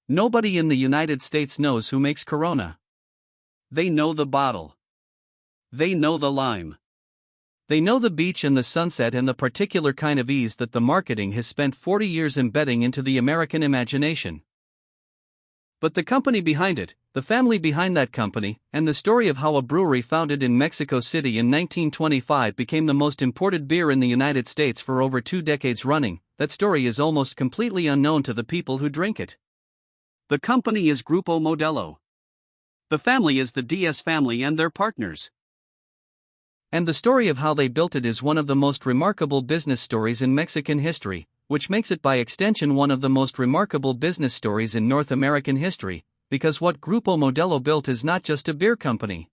Nobody in the United States knows who makes Corona. They know the bottle. They know the lime. They know the beach and the sunset and the particular kind of ease that the marketing has spent 40 years embedding into the American imagination. But the company behind it, the family behind that company, and the story of how a brewery founded in Mexico City in 1925 became the most imported beer in the United States for over 2 decades running, that story is almost completely unknown to the people who drink it. The company is Grupo Modelo. The family is the Diaz family and their partners. And the story of how they built it is one of the most remarkable business stories in Mexican history, which makes it by extension one of the most remarkable business stories in North American history, because what Grupo Modelo built is not just a beer company.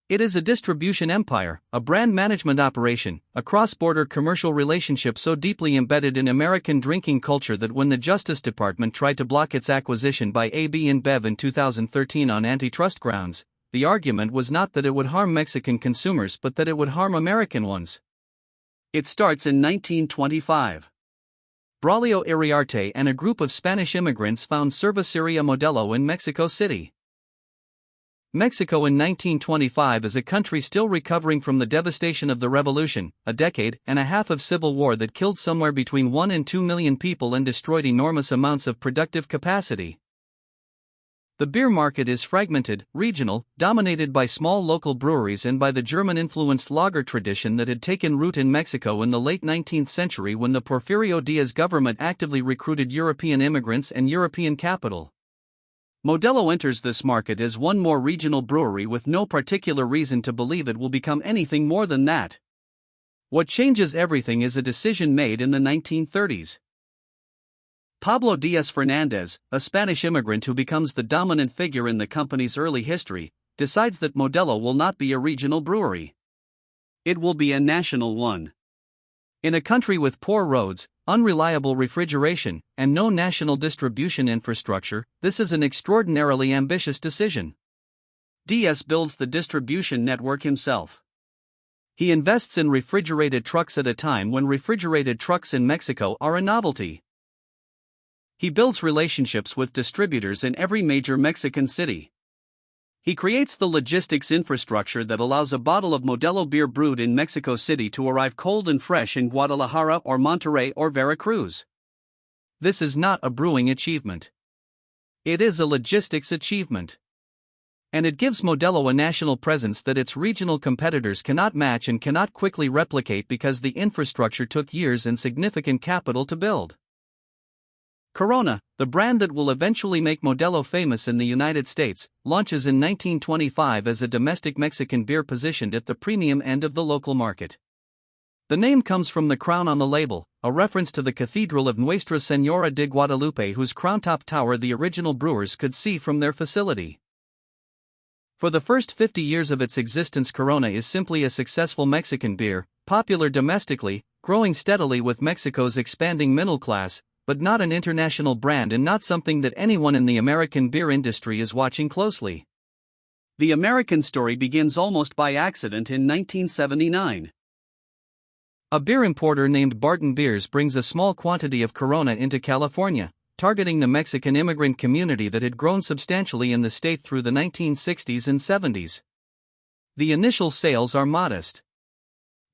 It is a distribution empire, a brand management operation, a cross-border commercial relationship so deeply embedded in American drinking culture that when the Justice Department tried to block its acquisition by AB InBev in 2013 on antitrust grounds, the argument was not that it would harm Mexican consumers but that it would harm American ones. It starts in 1925. Braulio Iriarte and a group of Spanish immigrants found Cerveceria Modelo in Mexico City. Mexico in 1925 is a country still recovering from the devastation of the revolution, a decade and a half of civil war that killed somewhere between 1 and 2 million people and destroyed enormous amounts of productive capacity. The beer market is fragmented, regional, dominated by small local breweries and by the German-influenced lager tradition that had taken root in Mexico in the late 19th century when the Porfirio Diaz government actively recruited European immigrants and European capital. Modelo enters this market as one more regional brewery with no particular reason to believe it will become anything more than that. What changes everything is a decision made in the 1930s. Pablo Diaz Fernandez, a Spanish immigrant who becomes the dominant figure in the company's early history, decides that Modelo will not be a regional brewery. It will be a national one. In a country with poor roads, unreliable refrigeration, and no national distribution infrastructure, this is an extraordinarily ambitious decision. Diaz builds the distribution network himself. He invests in refrigerated trucks at a time when refrigerated trucks in Mexico are a novelty. He builds relationships with distributors in every major Mexican city. He creates the logistics infrastructure that allows a bottle of Modelo beer brewed in Mexico City to arrive cold and fresh in Guadalajara or Monterrey or Veracruz. This is not a brewing achievement. It is a logistics achievement. And it gives Modelo a national presence that its regional competitors cannot match and cannot quickly replicate because the infrastructure took years and significant capital to build. Corona, the brand that will eventually make Modelo famous in the United States, launches in 1925 as a domestic Mexican beer positioned at the premium end of the local market. The name comes from the crown on the label, a reference to the Cathedral of Nuestra Señora de Guadalupe, whose crowntop tower the original brewers could see from their facility. For the first 50 years of its existence, Corona is simply a successful Mexican beer, popular domestically, growing steadily with Mexico's expanding middle class, but not an international brand and not something that anyone in the American beer industry is watching closely. The American story begins almost by accident in 1979. A beer importer named Barton Beers brings a small quantity of Corona into California, targeting the Mexican immigrant community that had grown substantially in the state through the 1960s and 70s. The initial sales are modest.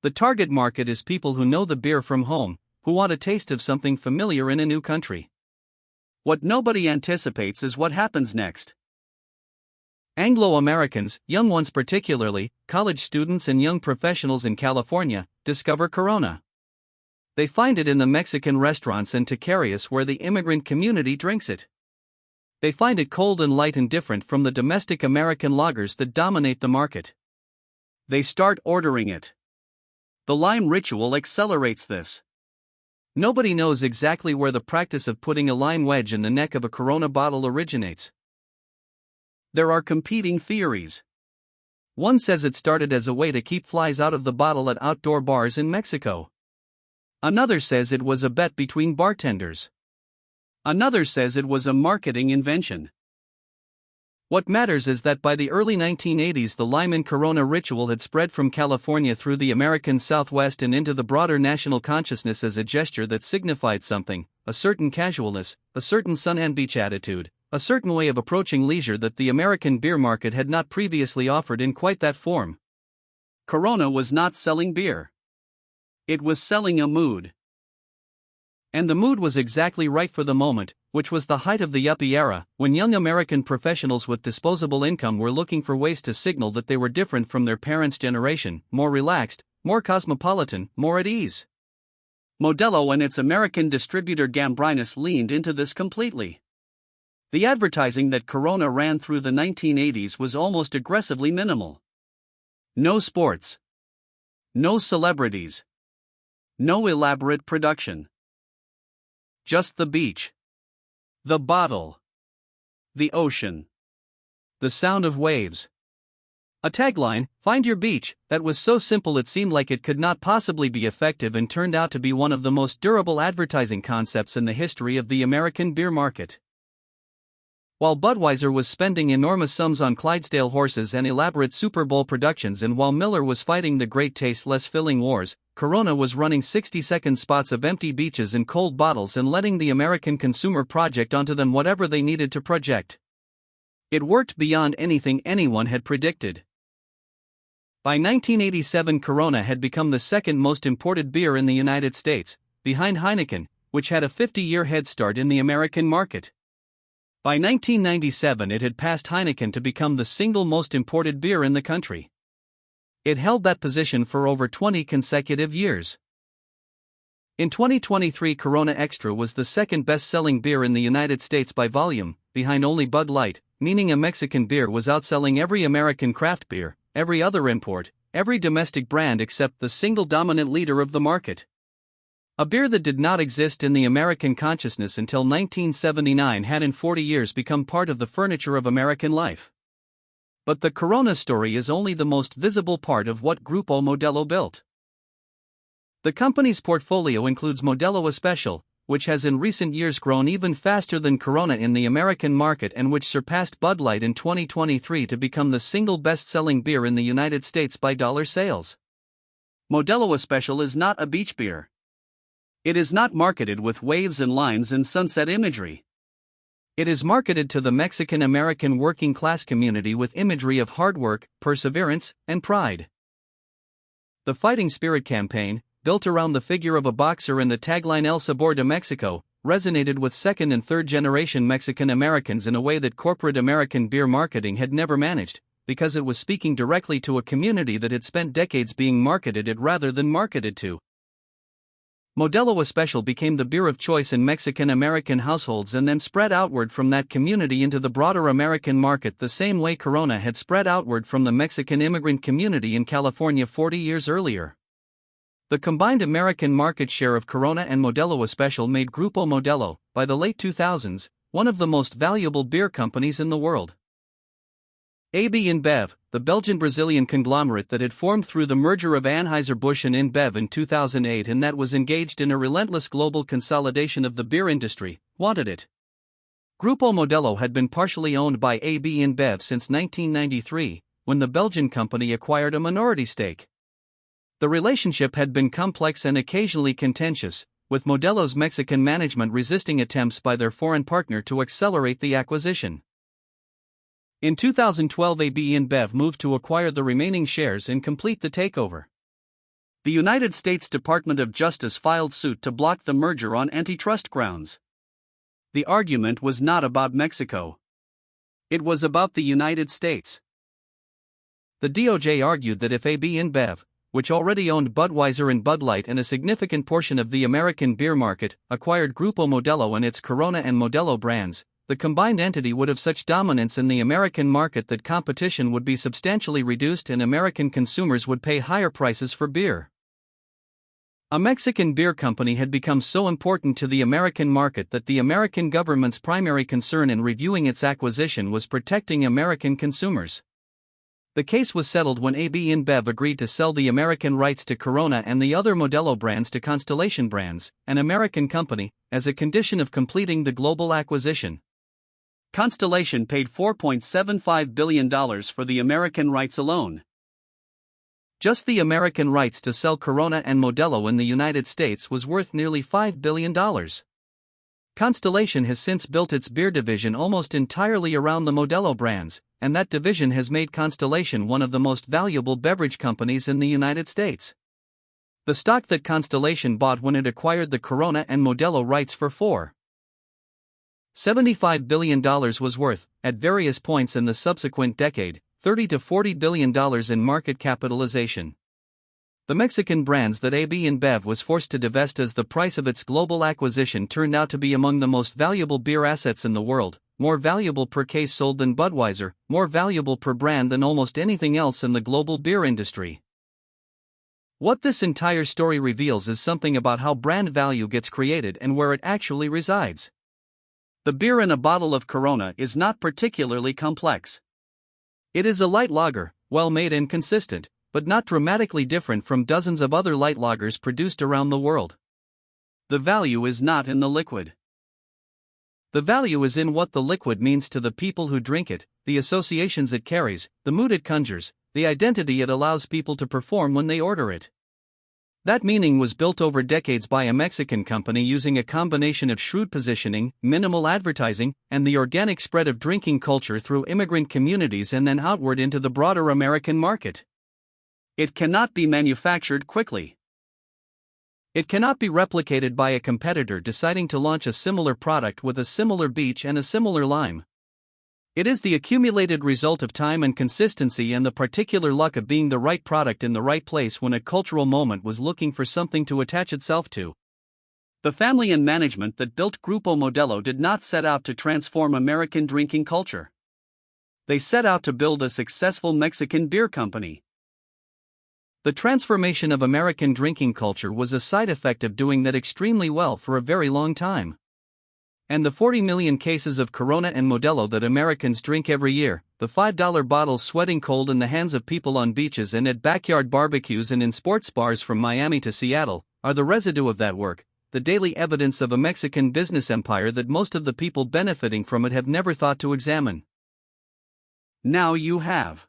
The target market is people who know the beer from home, who want a taste of something familiar in a new country. What nobody anticipates is what happens next. Anglo-Americans, young ones particularly, college students and young professionals in California, discover Corona. They find it in the Mexican restaurants and taquerias where the immigrant community drinks it. They find it cold and light and different from the domestic American lagers that dominate the market. They start ordering it. The lime ritual accelerates this. Nobody knows exactly where the practice of putting a lime wedge in the neck of a Corona bottle originates. There are competing theories. One says it started as a way to keep flies out of the bottle at outdoor bars in Mexico. Another says it was a bet between bartenders. Another says it was a marketing invention. What matters is that by the early 1980s the lime in Corona ritual had spread from California through the American Southwest and into the broader national consciousness as a gesture that signified something, a certain casualness, a certain sun and beach attitude, a certain way of approaching leisure that the American beer market had not previously offered in quite that form. Corona was not selling beer. It was selling a mood. And the mood was exactly right for the moment, which was the height of the yuppie era, when young American professionals with disposable income were looking for ways to signal that they were different from their parents' generation, more relaxed, more cosmopolitan, more at ease. Modelo and its American distributor Gambrinus leaned into this completely. The advertising that Corona ran through the 1980s was almost aggressively minimal. No sports. No celebrities. No elaborate production. Just the beach. The bottle. The ocean. The sound of waves. A tagline, "Find your beach," that was so simple it seemed like it could not possibly be effective and turned out to be one of the most durable advertising concepts in the history of the American beer market. While Budweiser was spending enormous sums on Clydesdale horses and elaborate Super Bowl productions, and while Miller was fighting the great taste less filling wars, Corona was running 60-second spots of empty beaches and cold bottles and letting the American consumer project onto them whatever they needed to project. It worked beyond anything anyone had predicted. By 1987 Corona had become the second most imported beer in the United States, behind Heineken, which had a 50-year head start in the American market. By 1997 it had passed Heineken to become the single most imported beer in the country. It held that position for over 20 consecutive years. In 2023 Corona Extra was the second best-selling beer in the United States by volume, behind only Bud Light, meaning a Mexican beer was outselling every American craft beer, every other import, every domestic brand except the single dominant leader of the market. A beer that did not exist in the American consciousness until 1979 had in 40 years become part of the furniture of American life. But the Corona story is only the most visible part of what Grupo Modelo built. The company's portfolio includes Modelo Especial, which has in recent years grown even faster than Corona in the American market and which surpassed Bud Light in 2023 to become the single best-selling beer in the United States by dollar sales. Modelo Especial is not a beach beer. It is not marketed with waves and limes and sunset imagery. It is marketed to the Mexican-American working-class community with imagery of hard work, perseverance, and pride. The Fighting Spirit campaign, built around the figure of a boxer and the tagline El Sabor de Mexico, resonated with second- and third-generation Mexican-Americans in a way that corporate American beer marketing had never managed, because it was speaking directly to a community that had spent decades being marketed at rather than marketed to. Modelo Especial became the beer of choice in Mexican-American households and then spread outward from that community into the broader American market the same way Corona had spread outward from the Mexican immigrant community in California 40 years earlier. The combined American market share of Corona and Modelo Especial made Grupo Modelo, by the late 2000s, one of the most valuable beer companies in the world. AB InBev, the Belgian-Brazilian conglomerate that had formed through the merger of Anheuser-Busch and InBev in 2008 and that was engaged in a relentless global consolidation of the beer industry, wanted it. Grupo Modelo had been partially owned by AB InBev since 1993, when the Belgian company acquired a minority stake. The relationship had been complex and occasionally contentious, with Modelo's Mexican management resisting attempts by their foreign partner to accelerate the acquisition. In 2012 AB InBev moved to acquire the remaining shares and complete the takeover. The United States Department of Justice filed suit to block the merger on antitrust grounds. The argument was not about Mexico. It was about the United States. The DOJ argued that if AB InBev, which already owned Budweiser and Bud Light and a significant portion of the American beer market, acquired Grupo Modelo and its Corona and Modelo brands, the combined entity would have such dominance in the American market that competition would be substantially reduced and American consumers would pay higher prices for beer. A Mexican beer company had become so important to the American market that the American government's primary concern in reviewing its acquisition was protecting American consumers. The case was settled when AB InBev agreed to sell the American rights to Corona and the other Modelo brands to Constellation Brands, an American company, as a condition of completing the global acquisition. Constellation paid $4.75 billion for the American rights alone. Just the American rights to sell Corona and Modelo in the United States was worth nearly $5 billion. Constellation has since built its beer division almost entirely around the Modelo brands, and that division has made Constellation one of the most valuable beverage companies in the United States. The stock that Constellation bought when it acquired the Corona and Modelo rights for $4.75 billion was worth, at various points in the subsequent decade, $30 to $40 billion in market capitalization. The Mexican brands that AB InBev was forced to divest as the price of its global acquisition turned out to be among the most valuable beer assets in the world, more valuable per case sold than Budweiser, more valuable per brand than almost anything else in the global beer industry. What this entire story reveals is something about how brand value gets created and where it actually resides. The beer in a bottle of Corona is not particularly complex. It is a light lager, well made and consistent, but not dramatically different from dozens of other light lagers produced around the world. The value is not in the liquid. The value is in what the liquid means to the people who drink it, the associations it carries, the mood it conjures, the identity it allows people to perform when they order it. That meaning was built over decades by a Mexican company using a combination of shrewd positioning, minimal advertising, and the organic spread of drinking culture through immigrant communities and then outward into the broader American market. It cannot be manufactured quickly. It cannot be replicated by a competitor deciding to launch a similar product with a similar beach and a similar lime. It is the accumulated result of time and consistency and the particular luck of being the right product in the right place when a cultural moment was looking for something to attach itself to. The family and management that built Grupo Modelo did not set out to transform American drinking culture. They set out to build a successful Mexican beer company. The transformation of American drinking culture was a side effect of doing that extremely well for a very long time. And the 40 million cases of Corona and Modelo that Americans drink every year, the $5 bottles sweating cold in the hands of people on beaches and at backyard barbecues and in sports bars from Miami to Seattle, are the residue of that work, the daily evidence of a Mexican business empire that most of the people benefiting from it have never thought to examine. Now you have.